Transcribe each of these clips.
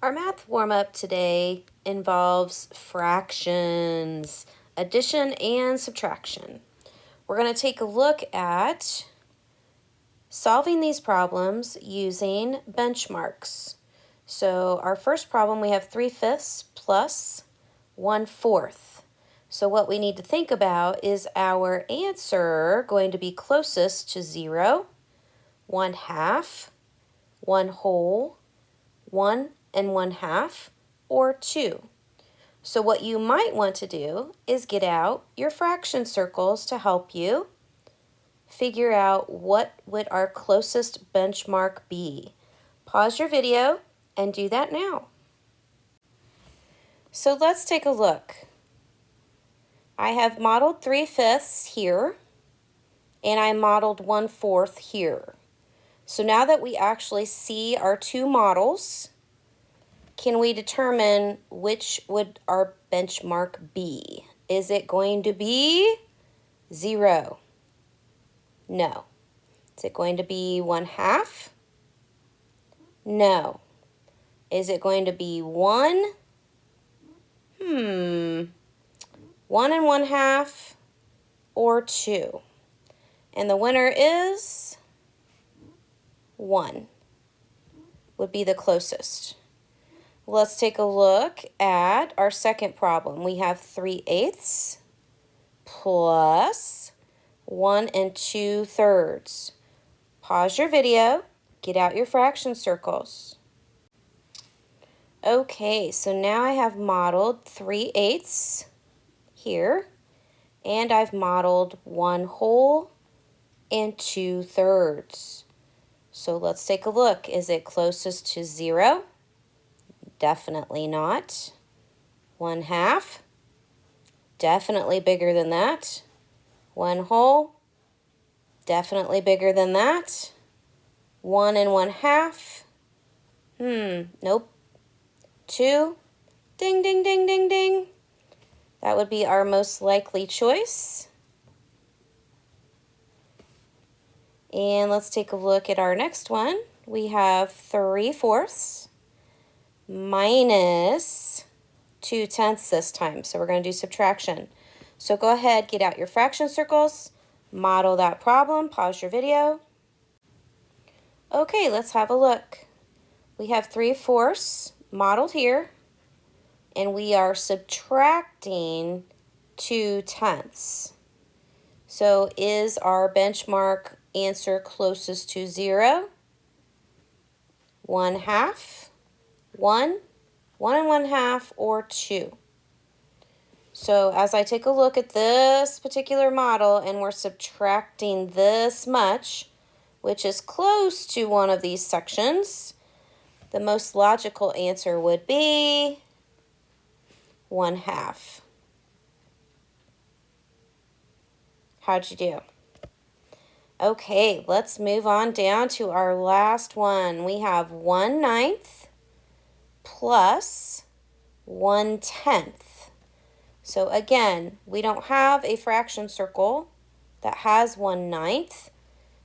Our math warm-up today involves fractions, addition and subtraction. We're going to take a look at solving these problems using benchmarks. So our first problem, we have 3/5 plus 1/4. So what we need to think about is our answer going to be closest to 0, 1/2, 1 whole, 1 and 1/2, or 2. So what you might want to do is get out your fraction circles to help you figure out what would our closest benchmark be. Pause your video and do that now. So let's take a look. I have modeled 3/5 here, and I modeled 1/4 here. So now that we actually see our two models, can we determine which would our benchmark be? Is it going to be 0? No. Is it going to be 1/2? No. Is it going to be 1? 1 and 1/2 or 2? And the winner is 1 would be the closest. Let's take a look at our second problem. We have 3/8 plus 1 2/3. Pause your video, get out your fraction circles. Okay, so now I have modeled 3/8 here, and I've modeled 1 whole and 2/3. So let's take a look. Is it closest to 0? Definitely not. 1/2? Definitely bigger than that. 1 whole? Definitely bigger than that. 1 and 1/2? Nope. 2? Ding, ding, ding, ding, ding. That would be our most likely choice. And let's take a look at our next one. We have 3/4 minus 2/10 this time. So we're going to do subtraction. So go ahead, get out your fraction circles, model that problem, pause your video. Okay, let's have a look. We have 3/4 modeled here, and we are subtracting 2/10. So is our benchmark answer closest to 0? 1/2, 1, 1 and 1/2, or 2? So as I take a look at this particular model and we're subtracting this much, which is close to one of these sections, the most logical answer would be 1/2. How'd you do? Okay, let's move on down to our last one. We have 1/9 plus 1/10. So again, we don't have a fraction circle that has 1/9.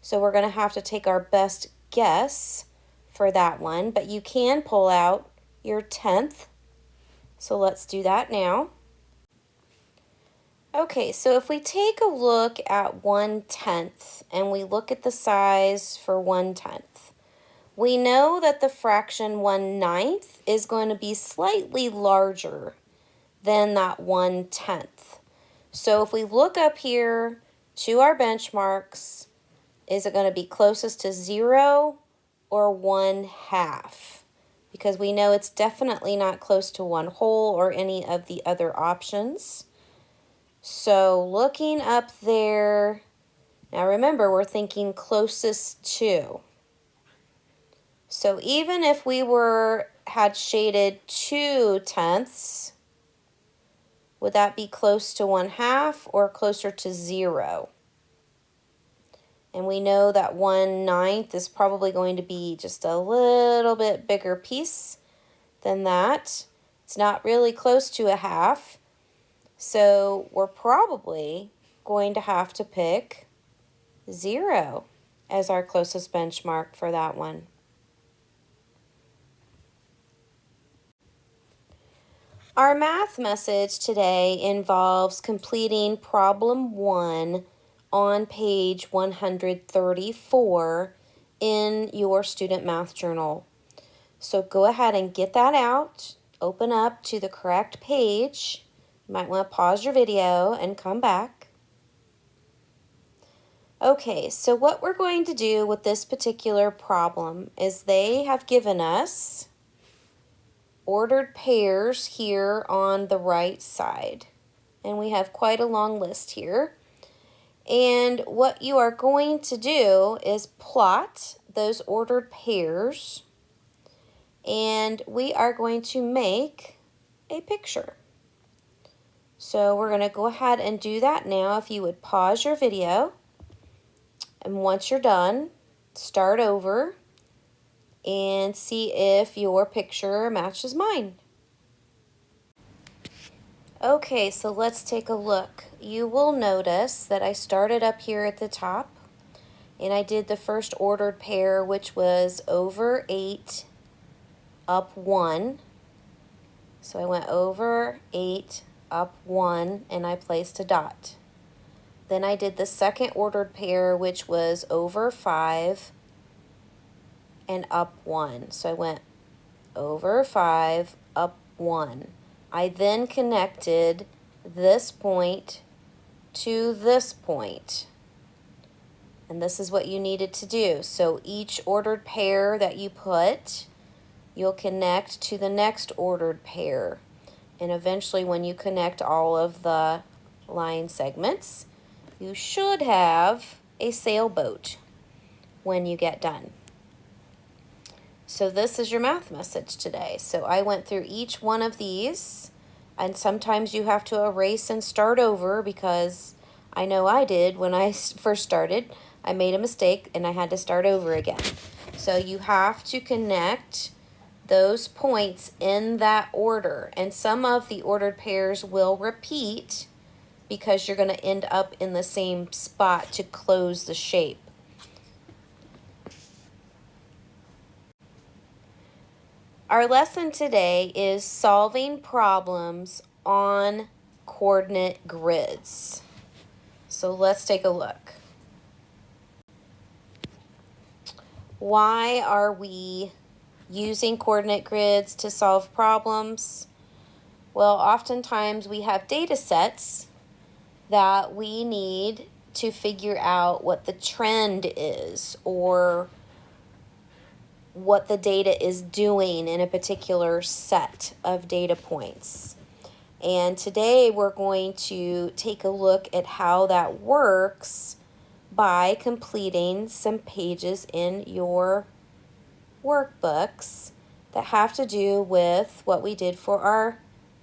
So we're going to have to take our best guess for that one. But you can pull out your 10th. So let's do that now. Okay, so if we take a look at 1/10 and we look at the size for 1/10, we know that the fraction 1/9 is going to be slightly larger than that 1/10. So if we look up here to our benchmarks, is it going to be closest to 0 or 1/2? Because we know it's definitely not close to 1 whole or any of the other options. So looking up there, now remember we're thinking closest to. So even if we had shaded 2/10, would that be close to 1/2 or closer to 0? And we know that 1/9 is probably going to be just a little bit bigger piece than that. It's not really close to 1/2. So we're probably going to have to pick 0 as our closest benchmark for that one. Our math message today involves completing problem 1 on page 134 in your student math journal. So go ahead and get that out, open up to the correct page. You might want to pause your video and come back. Okay, so what we're going to do with this particular problem is they have given us ordered pairs here on the right side. And we have quite a long list here. And what you are going to do is plot those ordered pairs, and we are going to make a picture. So we're going to go ahead and do that now. If you would pause your video, and once you're done, start over and see if your picture matches mine. Okay, so let's take a look. You will notice that I started up here at the top and I did the first ordered pair, which was over 8 up 1. So I went over 8 up 1 and I placed a dot. Then I did the second ordered pair, which was over 5 and up 1. So I went over 5 up 1. I then connected this point to this point. And this is what you needed to do. So each ordered pair that you put, you'll connect to the next ordered pair. And eventually when you connect all of the line segments, you should have a sailboat when you get done. So this is your math message today. So I went through each one of these, and sometimes you have to erase and start over, because I know I did when I first started. I made a mistake and I had to start over again. So you have to connect those points in that order, and some of the ordered pairs will repeat because you're going to end up in the same spot to close the shape. Our lesson today is solving problems on coordinate grids. So let's take a look. Why are we using coordinate grids to solve problems? Well, oftentimes we have data sets that we need to figure out what the trend is, or what the data is doing in a particular set of data points. And today we're going to take a look at how that works by completing some pages in your workbooks that have to do with what we did for our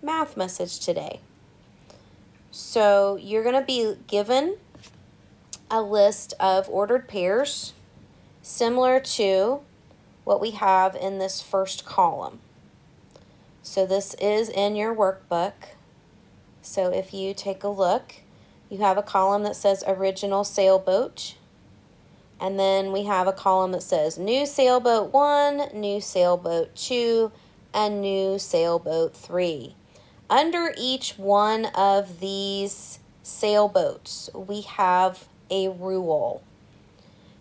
math message today. So you're going to be given a list of ordered pairs similar to what we have in this first column. So this is in your workbook. So if you take a look, you have a column that says original sailboat, and then we have a column that says new sailboat 1, new sailboat 2, and new sailboat 3. Under each one of these sailboats, we have a rule.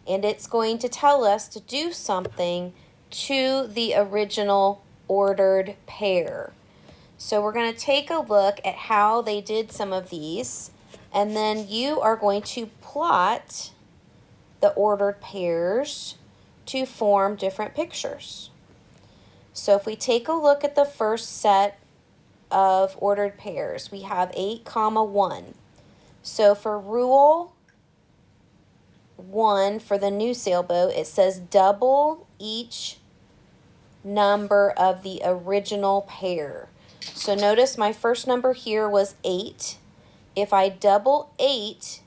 And it's going to tell us to do something to the original ordered pair. So we're going to take a look at how they did some of these, and then you are going to plot the ordered pairs to form different pictures. So if we take a look at the first set of ordered pairs, we have 8, 1. So for rule 1 for the new sailboat, it says double each number of the original pair. So notice my first number here was 8. If I double 8,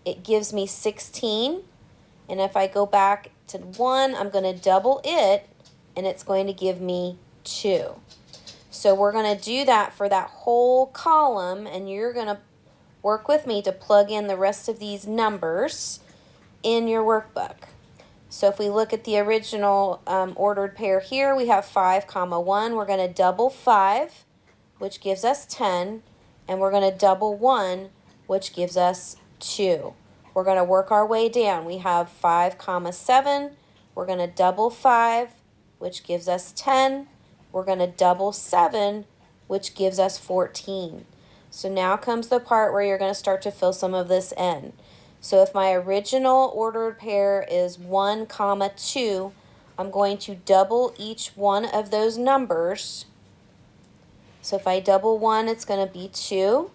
it gives me 16. And if I go back to 1, I'm going to double it, and it's going to give me 2. So we're going to do that for that whole column, and you're going to work with me to plug in the rest of these numbers in your workbook. So if we look at the original ordered pair here, we have 5, 1. We're going to double 5 which gives us 10, and we're going to double 1, which gives us 2. We're going to work our way down. We have 5 comma 7. We're going to double 5, which gives us 10. We're going to double 7, which gives us 14. So now comes the part where you're going to start to fill some of this in. So if my original ordered pair is 1 comma 2, I'm going to double each one of those numbers. So if I double 1, it's going to be 2.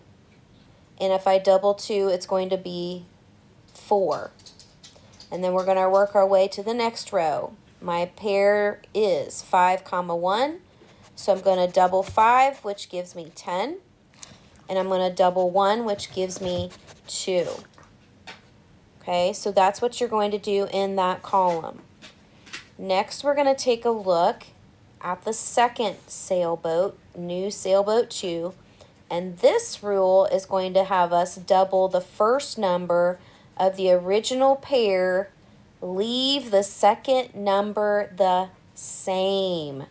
And if I double 2, it's going to be 4. And then we're going to work our way to the next row. My pair is 5 comma 1. So I'm going to double 5, which gives me 10. And I'm going to double 1, which gives me 2. Okay, so that's what you're going to do in that column. Next, we're going to take a look at the second sailboat, new sailboat 2. And this rule is going to have us double the first number of the original pair, leave the second number the same.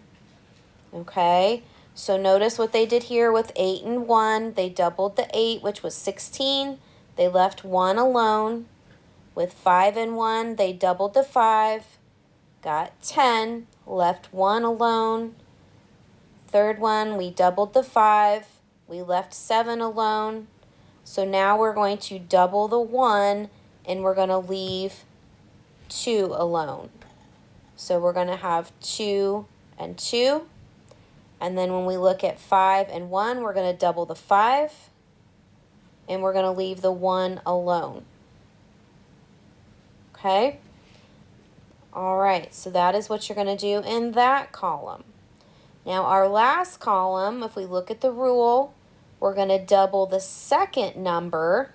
Okay, so notice what they did here with 8 and 1. They doubled the 8, which was 16. They left 1 alone. With 5 and 1, they doubled the 5, got 10, left 1 alone. Third one, we doubled the 5, we left 7 alone. So now we're going to double the 1, and we're going to leave 2 alone. So we're going to have 2 and 2. And then when we look at 5 and 1, we're going to double the 5, and we're going to leave the 1 alone. Okay? All right, so that is what you're going to do in that column. Now our last column, if we look at the rule, we're going to double the second number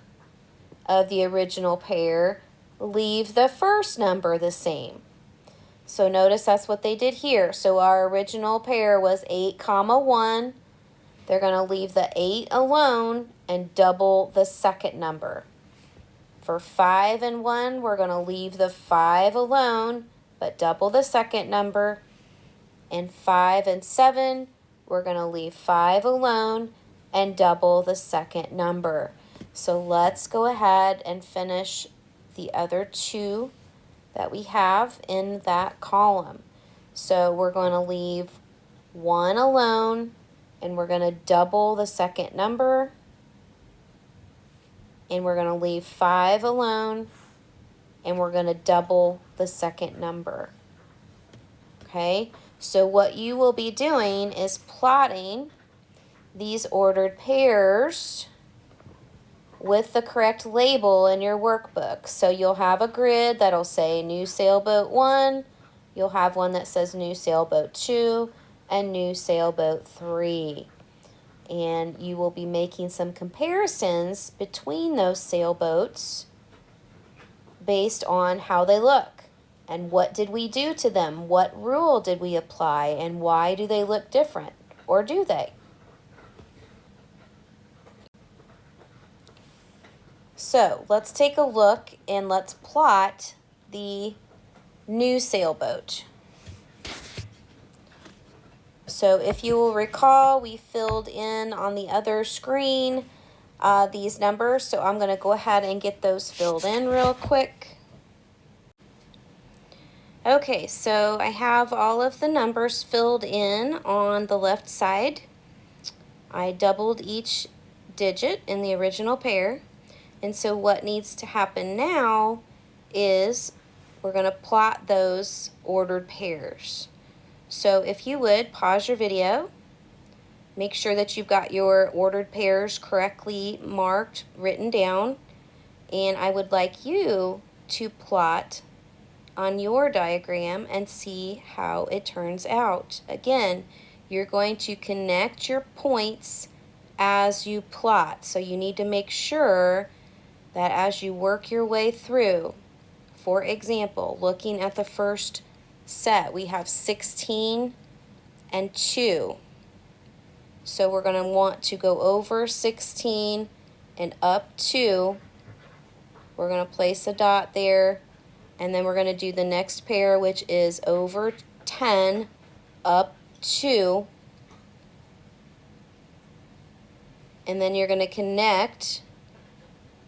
of the original pair, leave the first number the same. So notice that's what they did here. So our original pair was 8 comma 1. They're going to leave the 8 alone and double the second number. For 5 and 1, we're going to leave the 5 alone, but double the second number. And 5 and 7, we're going to leave 5 alone and double the second number. So let's go ahead and finish the other 2 that we have in that column. So we're going to leave 1 alone, and we're going to double the second number. And we're going to leave 5 alone, and we're going to double the second number. Okay, so what you will be doing is plotting these ordered pairs with the correct label in your workbook. So you'll have a grid that'll say new sailboat 1, you'll have one that says new sailboat 2, and new sailboat 3. And you will be making some comparisons between those sailboats based on how they look and what did we do to them, what rule did we apply, and why do they look different, or do they? So let's take a look and let's plot the new sailboat. So if you will recall, we filled in on the other screen these numbers, so I'm going to go ahead and get those filled in real quick. Okay, so I have all of the numbers filled in on the left side. I doubled each digit in the original pair, and so what needs to happen now is we're going to plot those ordered pairs. So if you would, pause your video, make sure that you've got your ordered pairs correctly marked, written down, and I would like you to plot on your diagram and see how it turns out. Again, you're going to connect your points as you plot, so you need to make sure that as you work your way through, for example, looking at the first set, we have 16 and 2. So we're going to want to go over 16 and up 2. We're going to place a dot there, and then we're going to do the next pair, which is over 10, up 2. And then you're going to connect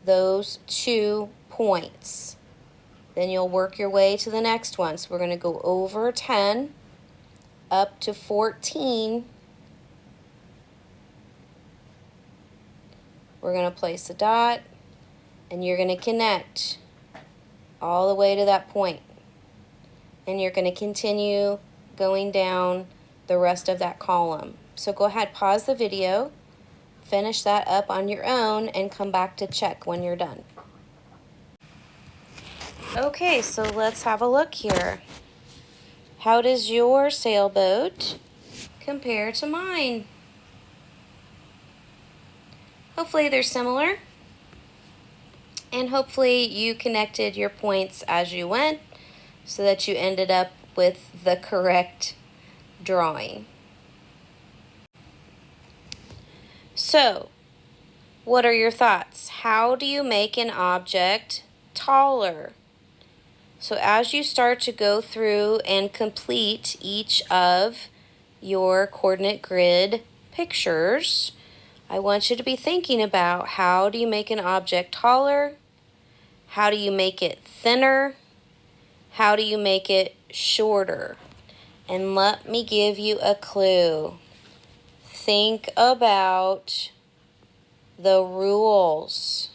those 2 points. Then you'll work your way to the next one. So we're going to go over 10 up to 14. We're going to place a dot, and you're going to connect all the way to that point. And you're going to continue going down the rest of that column. So go ahead, pause the video, finish that up on your own, and come back to check when you're done. Okay, so let's have a look here. How does your sailboat compare to mine? Hopefully they're similar, and hopefully you connected your points as you went so that you ended up with the correct drawing. So, what are your thoughts? How do you make an object taller? So as you start to go through and complete each of your coordinate grid pictures, I want you to be thinking about, how do you make an object taller? How do you make it thinner? How do you make it shorter? And let me give you a clue. Think about the rules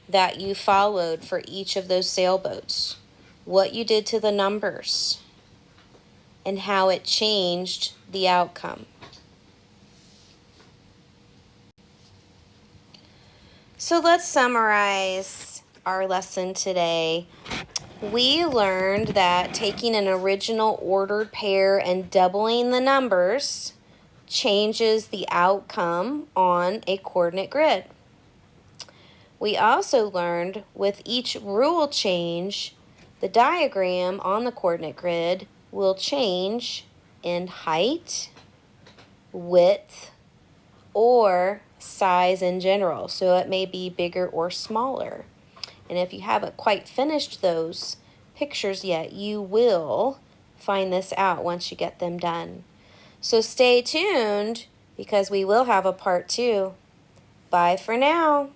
that you followed for each of those sailboats, what you did to the numbers, and how it changed the outcome. So let's summarize our lesson today. We learned that taking an original ordered pair and doubling the numbers changes the outcome on a coordinate grid. We also learned with each rule change, the diagram on the coordinate grid will change in height, width, or size in general. So it may be bigger or smaller. And if you haven't quite finished those pictures yet, you will find this out once you get them done. So stay tuned, because we will have a part 2. Bye for now.